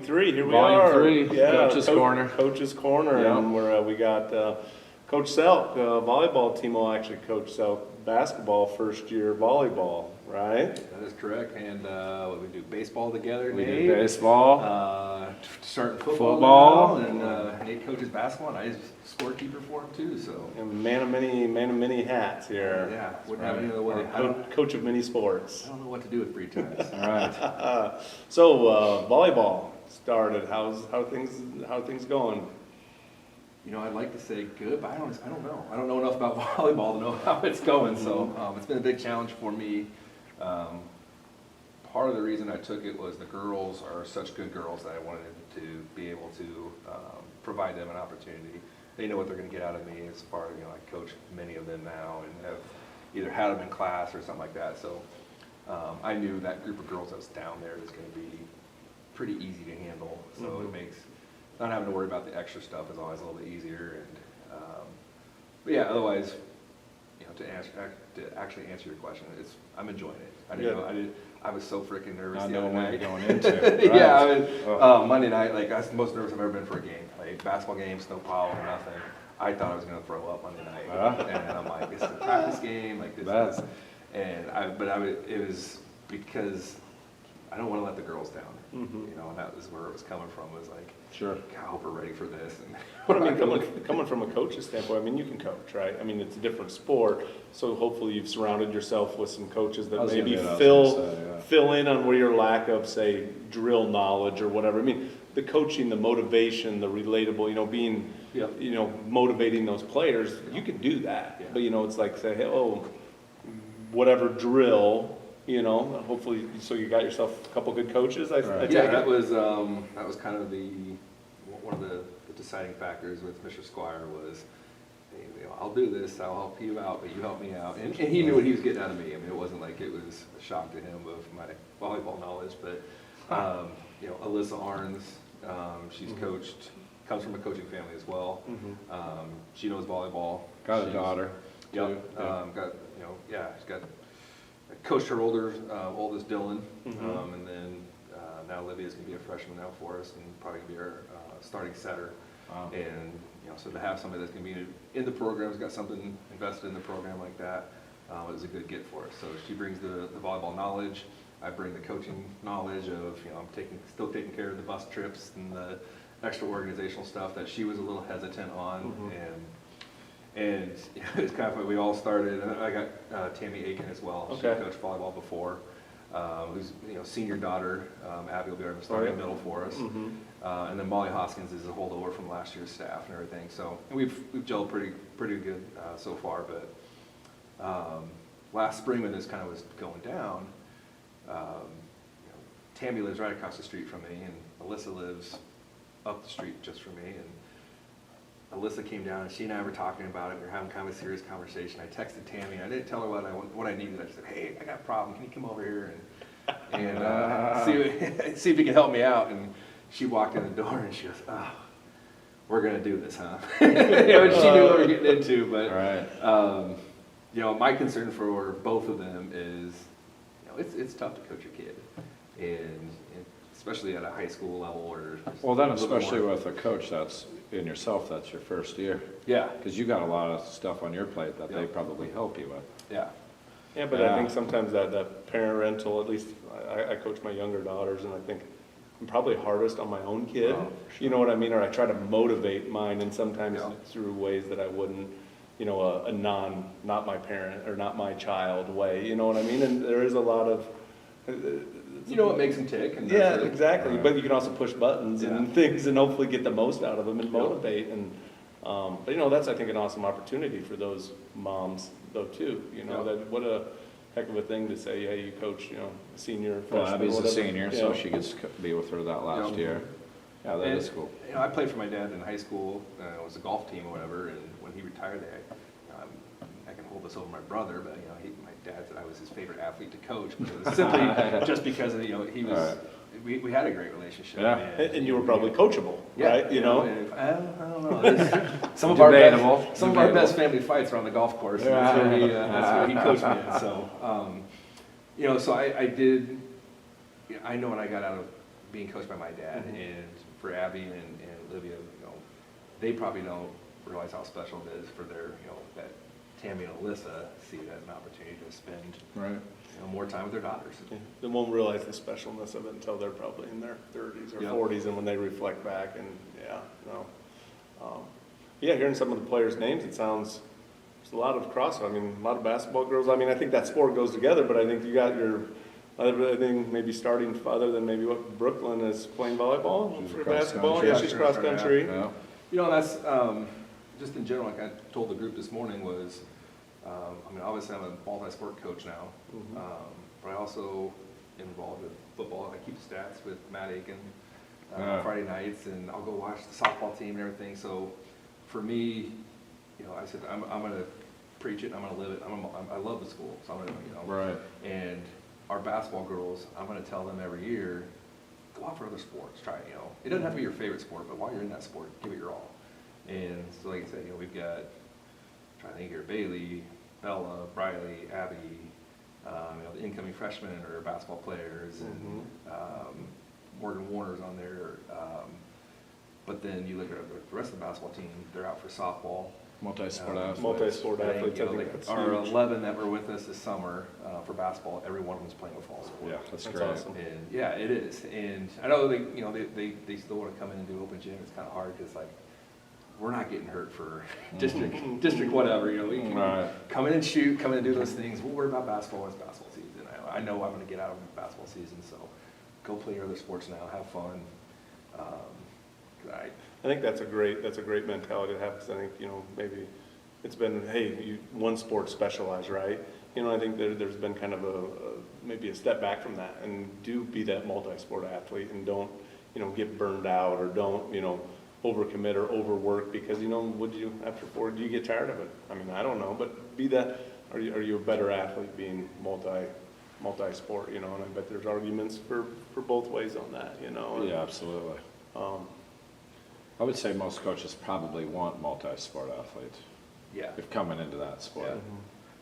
3. Here we Volume are. 3, Coach's Corner. Coach's Corner, Yeah. and we got Coach Selk, volleyball team will actually coach Selk basketball first year volleyball, right? That is correct. And we do baseball together. We Nate. do baseball. Starting Football. now, and Nate coaches basketball, and I scorekeeper for him too. So And man of many hats here. yeah, wouldn't have any other way. Coach of many sports. I don't know what to do with free times. All right. So volleyball started. How are things going? You know, I'd like to say good, but I don't know. I don't know enough about volleyball to know how it's going. So it's been a big challenge for me. Part of the reason I took it was the girls are such good girls that I wanted to be able to provide them an opportunity. They know what they're going to get out of me as far as, I coach many of them now and have either had them in class or something like that. So I knew that group of girls that's down there is going to be pretty easy to handle. So it makes not having to worry about the extra stuff is always a little bit easier. And but yeah, otherwise, to actually answer your question, I'm enjoying it. I was so freaking nervous Not the other knowing what night. you're going into. Right. Yeah, Monday night, I was the most nervous I've ever been for a game. Basketball games, no problem, nothing. I thought I was going to throw up Monday night, and I'm like, this is a practice game, this is, it was because I don't want to let the girls down, and that was where it was coming from. Was like, sure, God, I hope we're ready for this. And But I mean, coming from a coach's standpoint, you can coach, right? It's a different sport, so hopefully you've surrounded yourself with some coaches that maybe fill in on where your lack of, say, drill knowledge or whatever. The coaching, the motivation, the relatable, being, motivating those players, you can do that. Yeah. But it's like, say, hey, whatever drill, hopefully, so you got yourself a couple good coaches. That was kind of one of the deciding factors with Mr. Squire was, hey, I'll do this, I'll help you out, but you help me out. And he knew what he was getting out of me. It wasn't like it was a shock to him of my volleyball knowledge, but Alyssa Arns, she's coached, comes from a coaching family as well. She knows volleyball. Got a daughter. Yep. She's got coached her oldest Dylan, and then now Olivia's gonna be a freshman now for us, and probably gonna be our starting setter. Wow. And so to have somebody that's gonna be in the program, has got something invested in the program like that, is a good get for us. So she brings the volleyball knowledge. I bring the coaching knowledge of I'm still taking care of the bus trips and the extra organizational stuff that she was a little hesitant on, and it's kind of like we all started. I got Tammy Aiken as well. Okay. She coached volleyball before. Who's senior daughter, Abby will be our starting middle for us, and then Molly Hoskins is a holdover from last year's staff and everything. So we've gelled pretty good so far. But last spring when this kind of was going down, Tammy lives right across the street from me, and Alyssa lives up the street just from me. And Alyssa came down, and she and I were talking about it. We were having kind of a serious conversation. I texted Tammy. I didn't tell her what I needed. I said, "Hey, I got a problem. Can you come over here and see if you can help me out?" And she walked in the door, and she goes, "Oh, we're gonna do this, huh?" She knew what we were getting into. But my concern for both of them is, it's tough to coach your kid, and especially at a high school level or then especially with a coach that's in yourself, that's your first year. Yeah, because you got a lot of stuff on your plate that they probably help you with. Yeah, but I think sometimes that parental, at least I coach my younger daughters, and I think I'm probably hardest on my own kid. Sure. You know what I mean? Or I try to motivate mine, and sometimes through ways that I wouldn't, a not my parent or not my child way. You know what I mean? And there is a lot of what makes them tick. And exactly. But you can also push buttons and things, and hopefully get the most out of them and motivate. And but that's, I think, an awesome opportunity for those moms though too. That what a heck of a thing to say. Hey, you coach, senior. Well, Abby's a senior, so she gets to be with her that last year. Yeah, that is cool. I played for my dad in high school. It was a golf team or whatever, and when he retired, I can hold this over my brother, but my dad said I was his favorite athlete to coach, but it was simply just because of, he was. We had a great relationship. Yeah. And you were probably coachable, right? I don't know. Some of our best family fights are on the golf course. And that's where he coached me in. So, so I did. I know when I got out of being coached by my dad, and for Abby and Olivia, they probably don't realize how special it is for their, that Tammy and Alyssa see it as an opportunity to spend more time with their daughters. Yeah. They won't realize the specialness of it until they're probably in their 30s or 40s, and when they reflect back, and hearing some of the players' names, it sounds there's a lot of crossover. I mean, a lot of basketball girls. I mean, I think that sport goes together, but I think you got your, I think maybe starting other than maybe what Brooklyn is playing volleyball for basketball. Yeah, she's cross country. Yeah. That's just in general. Like I told the group this morning was, obviously I'm a multi-sport coach now, but I also am involved with football. I keep stats with Matt Aiken Friday nights, and I'll go watch the softball team and everything. So for me, I said I'm going to preach it. And I'm going to live it. I love the school, so I'm going to Right. And our basketball girls, I'm going to tell them every year, go out for other sports. Try it. It doesn't have to be your favorite sport, but while you're in that sport, give it your all. And so, like I said, we've got, I'm trying to think here, Bailey, Bella, Briley, Abby, the incoming freshmen are basketball players, and Morgan Warner's on there. But then you look at the rest of the basketball team; they're out for softball. Multi-sport athletes. Multi-sport athletes. I think that's our huge. 11 that were with us this summer for basketball, every one of them is playing with fall sport. Yeah, that's great. Awesome. And yeah, it is. And I know they still want to come in and do open gym. It's kind of hard because we're not getting hurt for district whatever. We can come in and shoot, come in and do those things. We'll worry about basketball as basketball season. I know I'm going to get out of basketball season, so go play your other sports now, have fun. I think that's a great mentality to have, because I think, maybe it's been, hey, one sport specialize, right? I think there's been kind of maybe a step back from that, and do be that multi-sport athlete, and don't, get burned out, or don't, overcommit or overwork, because, would you, after 4, do you get tired of it? I mean, I don't know, but be that, are you a better athlete being multi-sport, and I bet there's arguments for both ways on that, Yeah, absolutely. I would say most coaches probably want multi-sport athletes. Yeah. If coming into that sport. Yeah.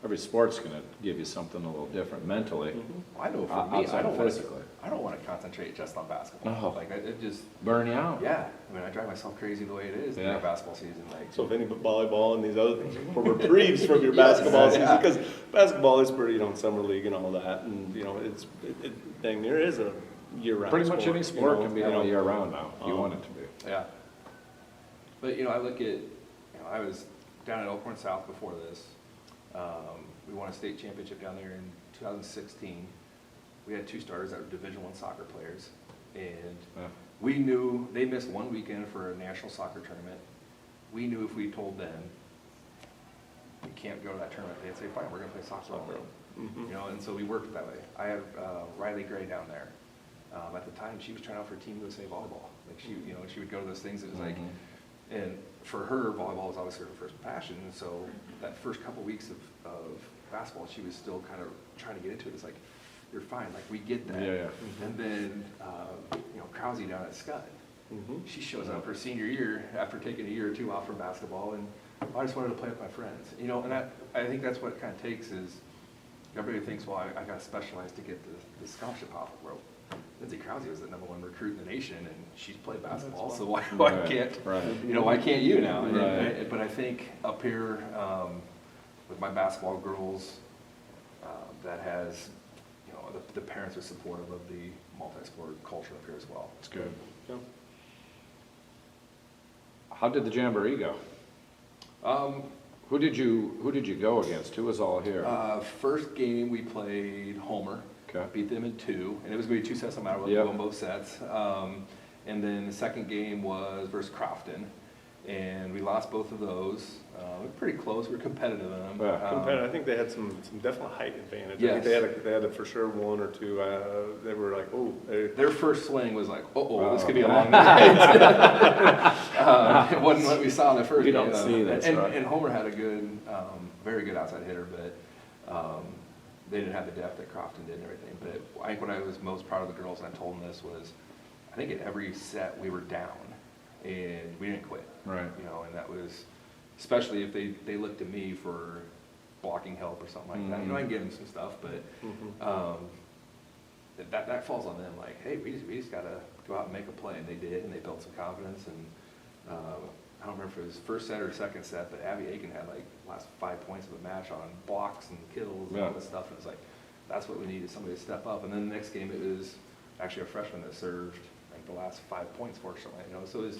Every sport's going to give you something a little different mentally. I know for me, outside of physically. I don't want to concentrate just on basketball. No. It just Burn you out. Yeah, I drive myself crazy the way it is during basketball season. So if any volleyball and these other things are reprieves from your basketball season, because basketball is pretty, summer league and all that, and it dang near is a year-round. Pretty much any sport can be all year round now, if you want it to be. Yeah. But I look at, I was down at Elkhorn South before this. We won a state championship down there in 2016. We had 2 starters that were Division I soccer players, and we knew they missed one weekend for a national soccer tournament. We knew if we told them, you can't go to that tournament, they'd say, fine, we're going to play soccer on the road. And so we worked that way. I had Riley Gray down there. At the time, she was trying out for Team USA volleyball. She would go to those things. It was and for her, volleyball was obviously her first passion. And so that first couple weeks of basketball, she was still kind of trying to get into it. It's you're fine. We get that. Yeah. And then, Krause down at Scud. She shows up her senior year after taking a year or 2 off from basketball, and I just wanted to play with my friends. And I think that's what it kind of takes is everybody thinks, well, I got to specialize to get the scholarship off the rope. Lindsay Krause was the #1 recruit in the nation, and she's played basketball, so why can't why can't you now? But I think up here with my basketball girls, that has the parents are supportive of the multi-sport culture up here as well. That's good. Yeah. How did the Jamboree go? Who did you go against? Who was all here? First game we played Homer. Okay. Beat them in 2, and it was going to be 2 sets no matter what. We won both sets. And then the second game was versus Crofton, and we lost both of those. We were pretty close. We were competitive in them. I think they had some definite height advantage. Yes. I think they had a for sure 1 or 2. They were like, oh. Their first swing was like, this could be a long night. It wasn't what we saw in the first game. We don't see this, and Homer had a good, very good outside hitter, but they didn't have the depth that Crofton did and everything. But I think what I was most proud of the girls, and I told them this, was I think in every set we were down, and we didn't quit. Right. And that was, especially if they looked to me for blocking help or something like that. I can give them some stuff, but that falls on them. Like, hey, we just gotta go out and make a play, and they did, and they built some confidence. And I don't remember if it was first set or second set, but Abby Aiken had like last 5 points of the match on blocks and kills and all this stuff, and it's like, that's what we needed, somebody to step up. And then the next game, it was actually a freshman that served like the last 5 points, fortunately, you know. So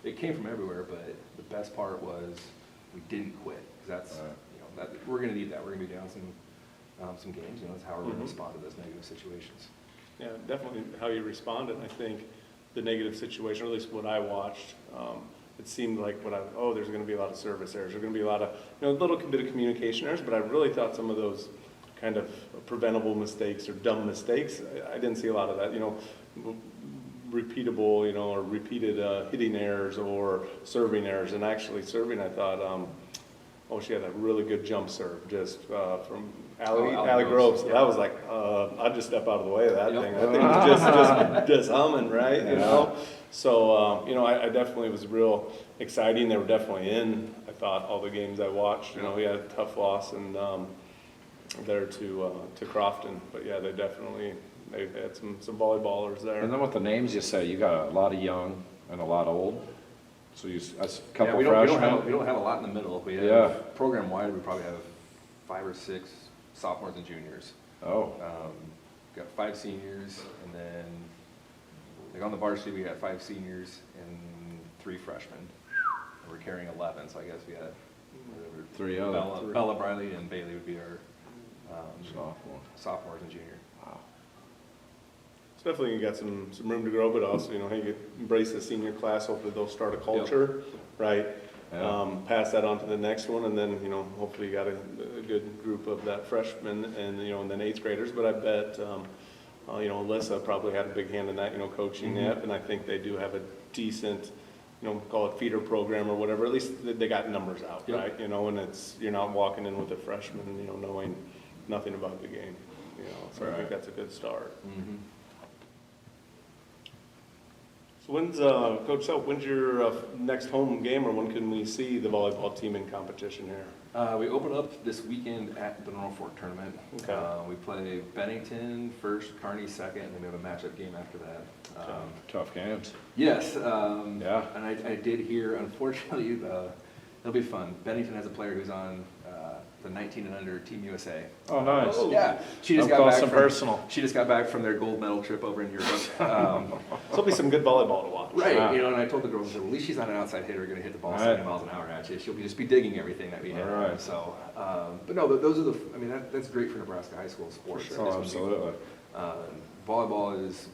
it came from everywhere, but the best part was we didn't quit, because that's, you know, that we're going to need that. We're going to be down some games, you know. That's how we're going to respond to those negative situations. Yeah, definitely how you responded. I think the negative situation, or at least what I watched, it seemed like there's going to be a lot of service errors. There's going to be a lot of, you know, a little bit of communication errors, but I really thought some of those kind of preventable mistakes or dumb mistakes, I didn't see a lot of that, you know, repeatable, you know, or repeated hitting errors or serving errors. And actually serving, I thought, she had a really good jump serve just from Allie Groves. So that was like, I'd just step out of the way of that thing. I think it was just humming, right? You know? So, you know, I definitely was real exciting. They were definitely in, I thought, all the games I watched. You know, we had a tough loss and there to Crofton. But yeah, they had some volleyballers there. And then with the names you say, you got a lot of young and a lot of old. So a couple we freshmen. don't have a lot in the middle. We have program-wide, we probably have 5 or 6 sophomores and juniors. Oh. Got 5 seniors, and then like on the varsity we got 5 seniors and 3 freshmen. And we're carrying 11, so I guess we had 3 other. Bella, Briley, and Bailey would be our sophomores and junior. It's definitely you got some room to grow, but also, you know, hey, you embrace the senior class. Hopefully they'll start a culture, right? Yeah. Pass that on to the next one, and then, you know, hopefully you got a good group of that freshman and, you know, and then 8th graders. But I bet, you know, Alyssa probably had a big hand in that, you know, coaching that, and I think they do have a decent, you know, call it feeder program or whatever. At least they got numbers out, right? You know, and you're not walking in with a freshman, you know, knowing nothing about the game, you know. So I think that's a good start. When's, Coach Self, when's your next home game, or when can we see the volleyball team in competition here? We open up this weekend at the Norfolk tournament. Okay. We play Bennington first, Kearney second, and then we have a matchup game after that. Tough games. Yes. And I did hear, unfortunately, it'll be fun. Bennington has a player who's on the 19 and under Team USA. Oh, nice. Yeah. She just got back from their gold medal trip over in Europe. So there'll be some good volleyball to watch. Right. You know, and I told the girls, at least she's not an outside hitter going to hit the ball 70 miles an hour at you. She'll just be digging everything that we hit. Right. So, but no, those are I mean, that's great for Nebraska high school sports. For sure. Oh, absolutely. Volleyball has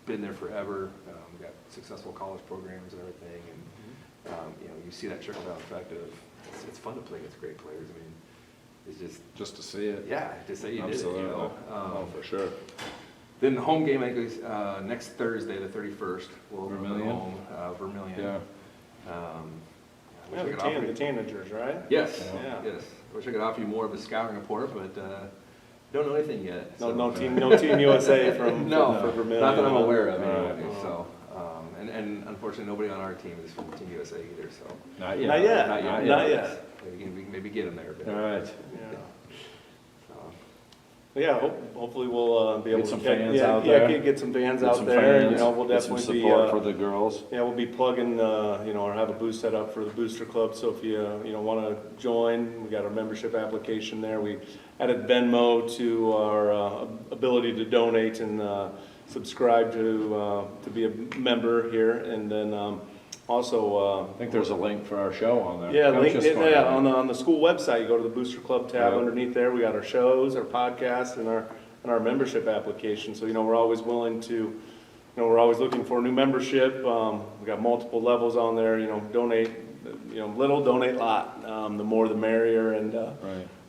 been there forever. We've got successful college programs and everything. And, you know, you see that trickle-down effect of, it's fun to play against great players. I mean, it's just to see it. Yeah, to say you Absolutely. did it, you know. Oh, for sure. Then the home game, I think, is next Thursday, the 31st. We'll open Vermillion? home, Vermillion. Yeah. The Tanagers, right? Yes, Yeah. yes. I wish I could offer you more of a scouting report, but don't know anything yet. So. No team USA from Vermillion. Not that I'm aware of. Right. Anyway, so. And unfortunately, nobody on our team is from Team USA either. So Not yet. Not yet. We can maybe get them there. But, All right. Yeah. Yeah, hopefully we'll be able Get some to fans out there. Get some fans Get out some there, fans, and you know we'll get some definitely support be for the girls. yeah, we'll be plugging you know, or have a booth set up for the Booster Club. So if you you know want to join, we got our membership application there. We added Venmo to our ability to donate and subscribe to be a member here, and then. Also, I think there's a link for our show on there. yeah, on the school website, you go to the Booster Club tab underneath there. We got our shows, our podcasts, and our membership application. So, you know, we're always willing to, you know, we're always looking for a new membership. We got multiple levels on there. You know, donate, you know, little, donate lot. The more, the merrier. And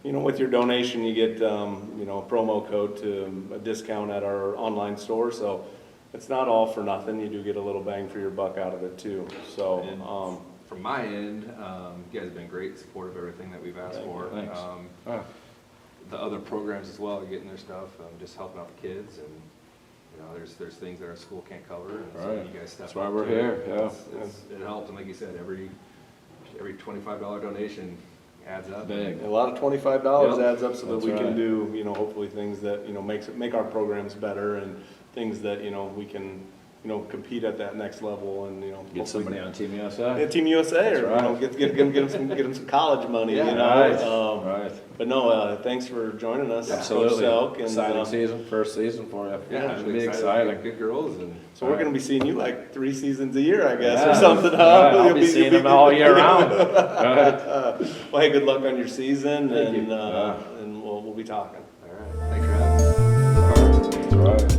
you know, with your donation, you get you know, a promo code to a discount at our online store. So. It's not all for nothing. You do get a little bang for your buck out of it too. So, from my end, you guys have been great, supportive of everything that we've asked for. Thanks. The other programs as well are getting their stuff, just helping out the kids, and you know, there's things that our school can't cover, and so you guys step up. That's why we're here. Yeah, it helped, and like you said, every $25 donation adds up. Big. A lot of $25 adds up, so that That's we can right. do, you know, hopefully things that, you know, make our programs better, and things that, you know, we can compete at that next level and, Get somebody on Team USA. Yeah, Team USA, That's or right. get them some college money. Right. But no, thanks for joining us, Absolutely. Coach Selk, and, Exciting season, first season for you. Yeah, Should really be excited. exciting. Good girls and. so we're going to be seeing you like 3 seasons a year, I guess, Yeah. or something. Huh? Right, I'll You'll be seeing them all year round. Right. Well, hey, good luck on your season, Thank and you. and we'll be talking. All right, thanks for having me. Right.